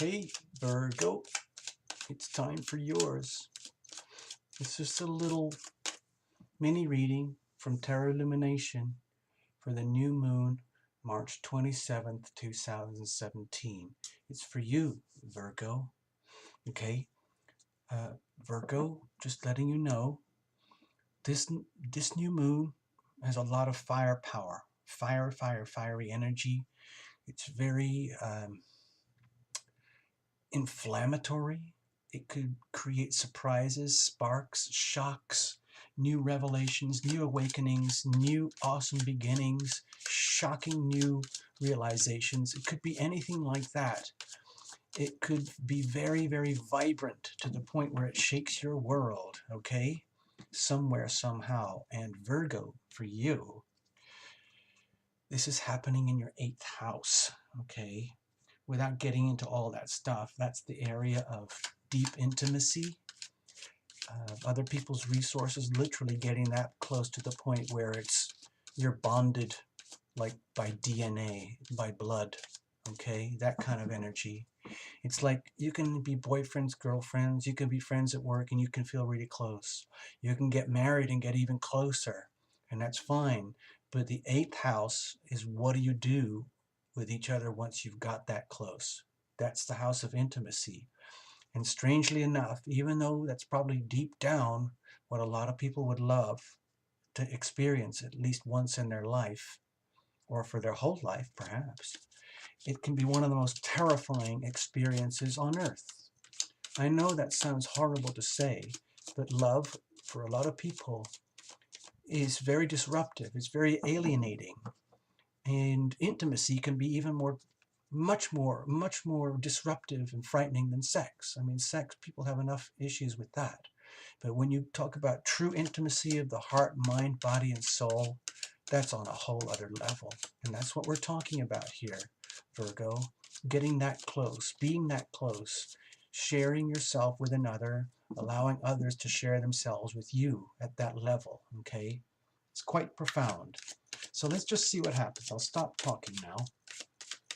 Hey, Virgo, it's time for yours. It's just a little mini reading from Tarot Lumination for the new moon, March 27th, 2017. It's for you, Virgo. Okay? Virgo, just letting you know, this new moon has a lot of firepower. Fiery energy. It's very inflammatory. It could create surprises, sparks, shocks, new revelations, new awakenings, new awesome beginnings, shocking new realizations. It could be anything like that. It could be very, very vibrant to the point where it shakes your world, okay? Somewhere, somehow. And Virgo, for you, this is happening in your 8th house, okay? Without getting into all that stuff, that's the area of deep intimacy, other people's resources, literally getting that close to the point where you're bonded like by DNA, by blood, okay? That kind of energy. It's like you can be boyfriends, girlfriends, you can be friends at work and you can feel really close. You can get married and get even closer, and that's fine. But the 8th house is, what do you do with each other once you've got that close? That's the house of intimacy. And strangely enough, even though that's probably deep down what a lot of people would love to experience at least once in their life, or for their whole life perhaps, it can be one of the most terrifying experiences on earth. I know that sounds horrible to say, but love, for a lot of people, is very disruptive. It's very alienating. And intimacy can be even more, much more disruptive and frightening than sex. I mean, sex, people have enough issues with that. But when you talk about true intimacy of the heart, mind, body, and soul, that's on a whole other level. And that's what we're talking about here, Virgo. Getting that close, being that close, sharing yourself with another, allowing others to share themselves with you at that level, okay? It's quite profound. So let's just see what happens. I'll stop talking now.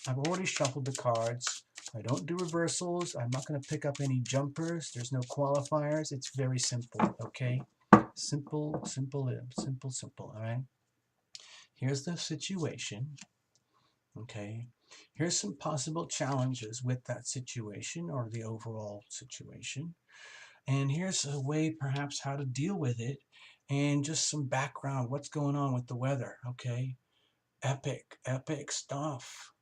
I've already shuffled the cards. I don't do reversals. I'm not going to pick up any jumpers. There's no qualifiers. It's very simple, okay? Simple, simple, all right? Here's the situation, okay? Here's some possible challenges with that situation or the overall situation. And here's a way perhaps how to deal with it, and just some background, what's going on with the weather, okay? Epic stuff.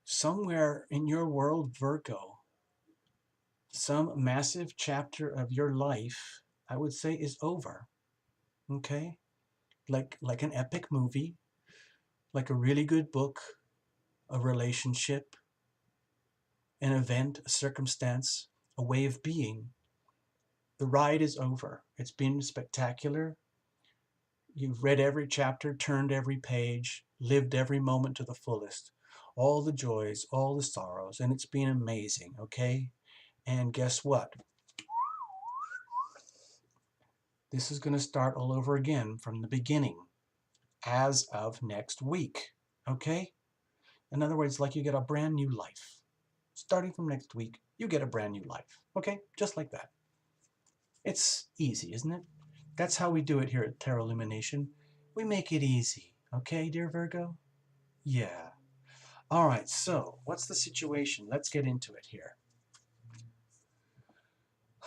Somewhere in your world, Virgo, some massive chapter of your life, I would say, is over, okay? Like an epic movie, like a really good book, a relationship, an event, a circumstance, a way of being. The ride is over. It's been spectacular. You've read every chapter, turned every page, lived every moment to the fullest. All the joys, all the sorrows, and it's been amazing, okay? And guess what? This is going to start all over again from the beginning, as of next week, okay? In other words, like you get a brand new life. Starting from next week, you get a brand new life, okay? Just like that. It's easy, isn't it? That's how we do it here at Tarot Illumination. We make it easy, okay, dear Virgo? Yeah. All right, so what's the situation? Let's get into it here.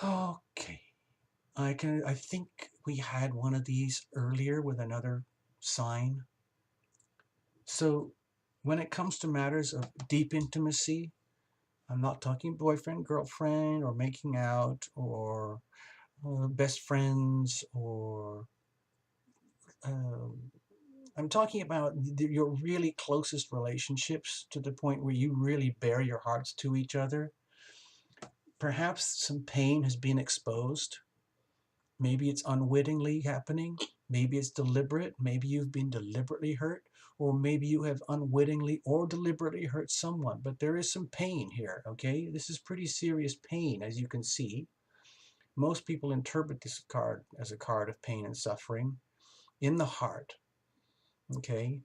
Okay. I think we had one of these earlier with another sign. So when it comes to matters of deep intimacy, I'm not talking boyfriend, girlfriend, or making out, or best friends, or I'm talking about your really closest relationships to the point where you really bare your hearts to each other. Perhaps some pain has been exposed. Maybe it's unwittingly happening. Maybe it's deliberate. Maybe you've been deliberately hurt, or maybe you have unwittingly or deliberately hurt someone. But there is some pain here, okay? This is pretty serious pain, as you can see. Most people interpret this card as a card of pain and suffering in the heart, okay?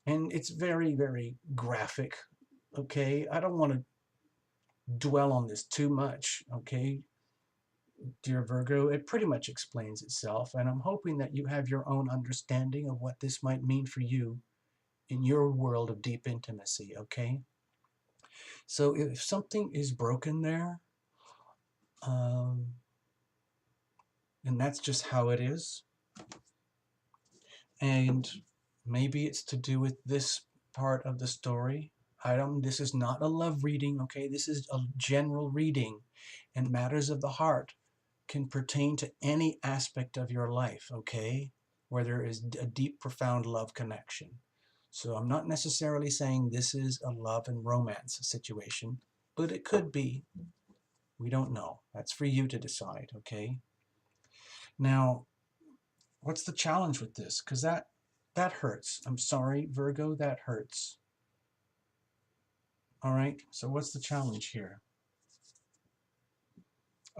And it's very, very graphic, okay? I don't want to dwell on this too much, okay, dear Virgo. It pretty much explains itself, and I'm hoping that you have your own understanding of what this might mean for you in your world of deep intimacy, okay? So if something is broken there, um, and that's just how it is, and maybe it's to do with this part of the story. This is not a love reading, okay? This is a general reading, and matters of the heart can pertain to any aspect of your life, okay? Where there is a deep, profound love connection. So I'm not necessarily saying this is a love and romance situation, but it could be. We don't know. That's for you to decide, okay? Now, what's the challenge with this? Because that hurts. I'm sorry, Virgo, that hurts. All right, so what's the challenge here?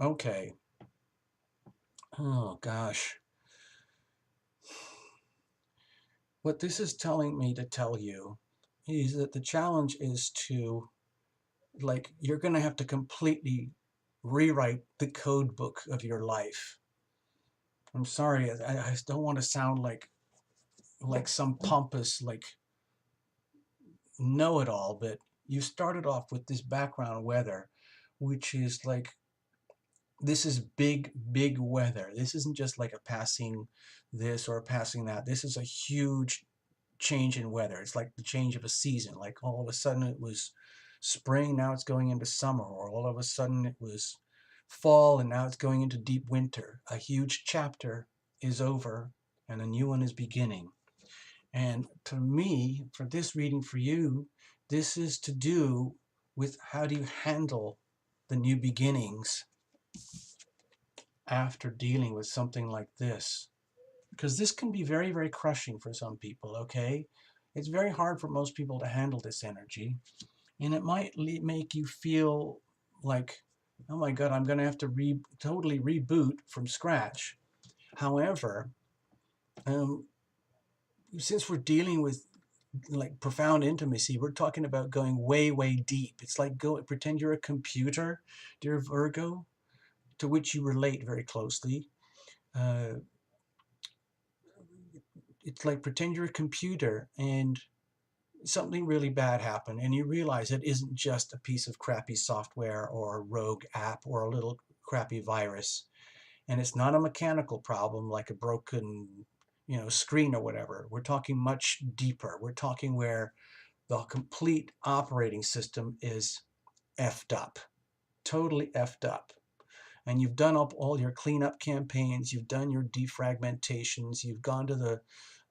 Okay. Oh, gosh. What this is telling me to tell you is that the challenge is to, like, you're going to have to completely rewrite the code book of your life. I'm sorry, I don't want to sound like some pompous, like, know-it-all, but you started off with this background weather, which is like, this is big, big weather. This isn't just like a passing this or a passing that. This is a huge change in weather. It's like the change of a season. Like all of a sudden it was spring, now it's going into summer, or all of a sudden it was fall and now it's going into deep winter. A huge chapter is over and a new one is beginning. And to me, for this reading for you, this is to do with how do you handle the new beginnings after dealing with something like this. Because this can be very, very crushing for some people, okay? It's very hard for most people to handle this energy. And it might make you feel like, oh my God, I'm going to have to totally reboot from scratch. However, since we're dealing with like profound intimacy, we're talking about going way, way deep. It's like pretend you're a computer, dear Virgo, to which you relate very closely. Uh, it's like pretend you're a computer and something really bad happened and you realize it isn't just a piece of crappy software or a rogue app or a little crappy virus. And it's not a mechanical problem like a broken, screen or whatever. We're talking much deeper. We're talking where the complete operating system is effed up, totally effed up. And you've done up all your cleanup campaigns, you've done your defragmentations, you've gone to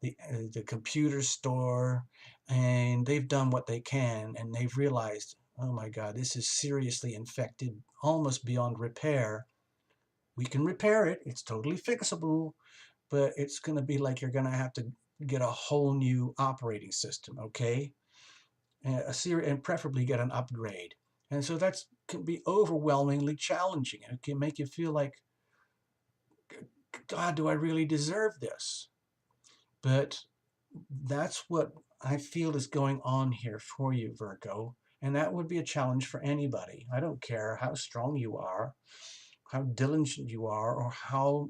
the computer store, and they've done what they can, and they've realized, oh my God, this is seriously infected, almost beyond repair. We can repair it, it's totally fixable, but it's going to be like you're going to have to get a whole new operating system, okay? And preferably get an upgrade. And so that can be overwhelmingly challenging. It can make you feel like, God, do I really deserve this? But that's what I feel is going on here for you, Virgo. And that would be a challenge for anybody. I don't care how strong you are, how diligent you are, or how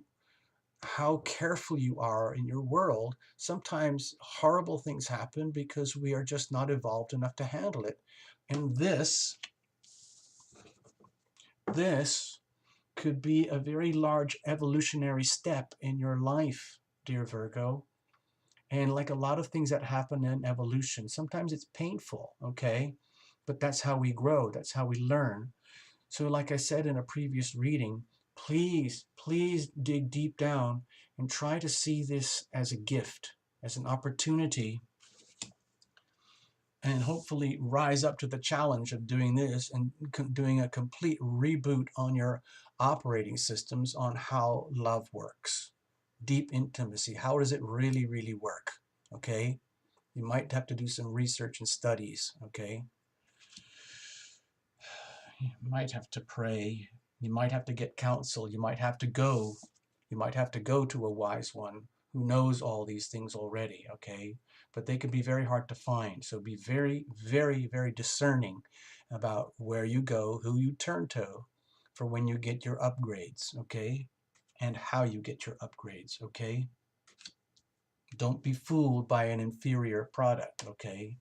careful you are in your world. Sometimes horrible things happen because we are just not evolved enough to handle it. And this could be a very large evolutionary step in your life, dear Virgo. And like a lot of things that happen in evolution, sometimes it's painful, okay? But that's how we grow, that's how we learn. So like I said in a previous reading, please, please dig deep down and try to see this as a gift, as an opportunity, and hopefully rise up to the challenge of doing this and doing a complete reboot on your operating systems on how love works. Deep intimacy, how does it really, really work? Okay? You might have to do some research and studies, okay? You might have to pray. You might have to get counsel. You might have to go. You might have to go to a wise one who knows all these things already, okay? But they can be very hard to find. So be very, very, very discerning about where you go, who you turn to for when you get your upgrades, okay? And how you get your upgrades, okay? Don't be fooled by an inferior product, okay?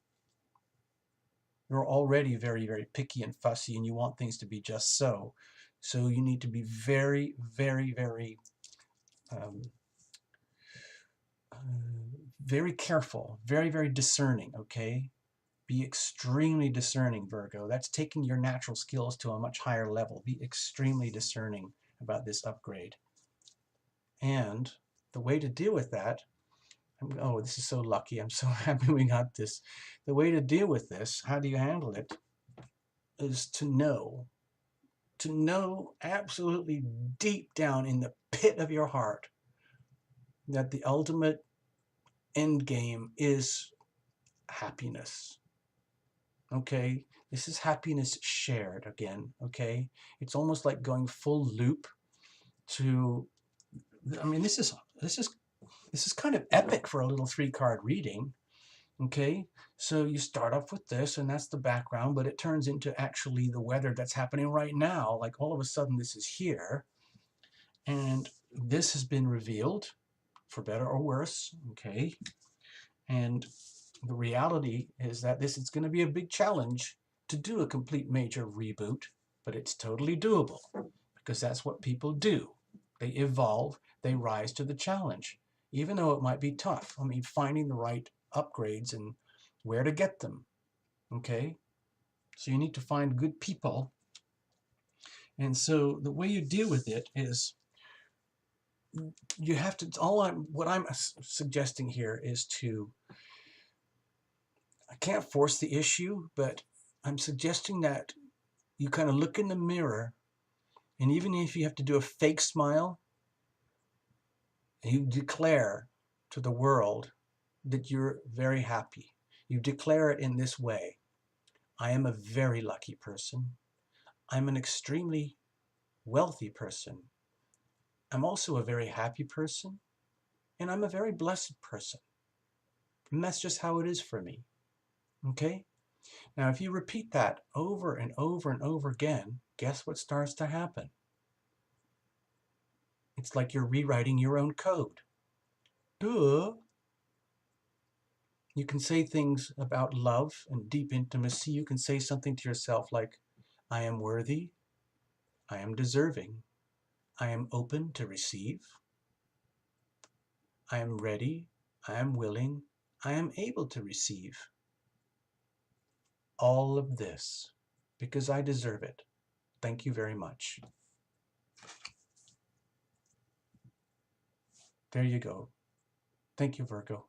You're already very, very picky and fussy, and you want things to be just so. So you need to be very, very, very, um, very careful, very, very discerning, okay? Be extremely discerning, Virgo. That's taking your natural skills to a much higher level. Be extremely discerning about this upgrade. And the way to deal with that, oh, this is so lucky. I'm so happy we got this. The way to deal with this, how do you handle it, is to know absolutely deep down in the pit of your heart that the ultimate end game is happiness. Okay? This is happiness shared again, okay? It's almost like going full loop to, I mean, this is kind of epic for a little 3-card reading, okay? So you start off with this, and that's the background, but it turns into actually the weather that's happening right now. Like all of a sudden this is here, and this has been revealed, for better or worse, okay? And the reality is that this is going to be a big challenge to do a complete major reboot, but it's totally doable because that's what people do. They evolve, they rise to the challenge, even though it might be tough. I mean, finding the right upgrades and where to get them, okay? So you need to find good people. And so the way you deal with it is you have to, what I'm suggesting here is to, I can't force the issue, but I'm suggesting that you kind of look in the mirror, and even if you have to do a fake smile, you declare to the world that you're very happy. You declare it in this way: I am a very lucky person. I'm an extremely wealthy person. I'm also a very happy person, and I'm a very blessed person. And that's just how it is for me. Okay? Now, if you repeat that over and over and over again, guess what starts to happen? It's like you're rewriting your own code. Duh! You can say things about love and deep intimacy. You can say something to yourself like, I am worthy. I am deserving. I am open to receive. I am ready. I am willing. I am able to receive all of this because I deserve it. Thank you very much. There you go. Thank you, Virgo.